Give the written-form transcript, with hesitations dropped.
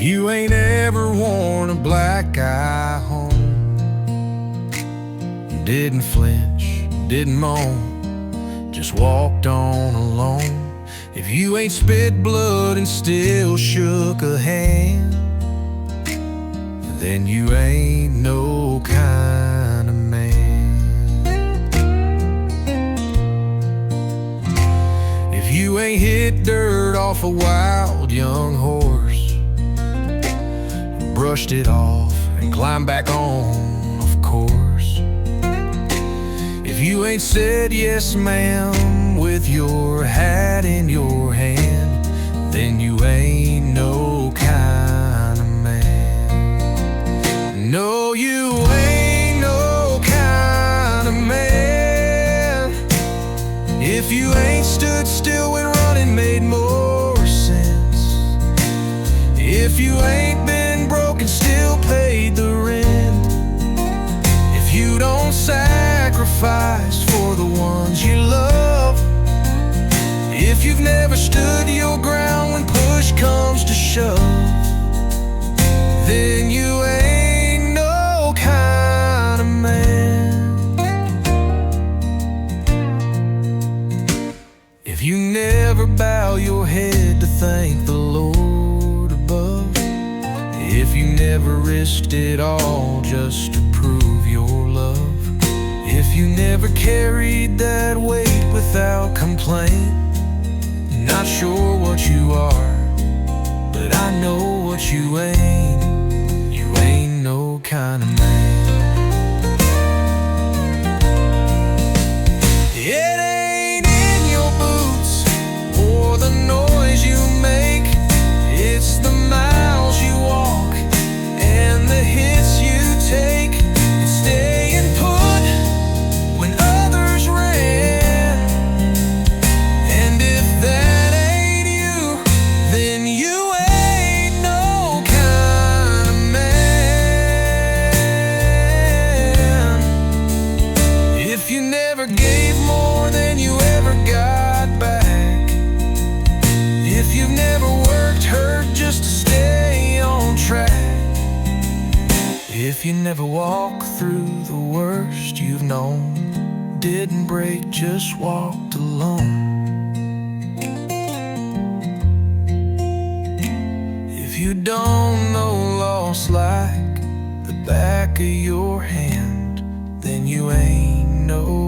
you ain't ever worn a black eye home, didn't flinch, didn't moan, just walked on alone. If you ain't spit blood and still shook a hand, then you ain't no kind of man. If you ain't hit dirt off a wild young horse, brushed it off and climbed back on, of course. If you ain't said yes ma'am with your hat in your hand, then you ain't no kind of man. No, you ain't no kind of man. If you ain't stood still when running made more sense, if you ain't been broken still paid the rent, if you don't sacrifice for the ones you love, if you've never stood your ground when push comes to shove, then you ain't no kind of man. If you never bow your head to thank the Lord above, if you never risked it all just to prove your love, if you never carried that weight without complaint, not sure what you are, but I know what you ain't. You ain't no kind of man. It ain't in your boots or the noise you make, it's the miles you walk and the hits you take. It's staying put when others ran, and if that ain't you, then you ain't no kind of man. If you never gave more than you ever got back, if you've never worked hurt just to stay on track, if you never walked through the worst you've known, didn't break, just walked alone, if you don't know loss like the back of your hand, then you ain't no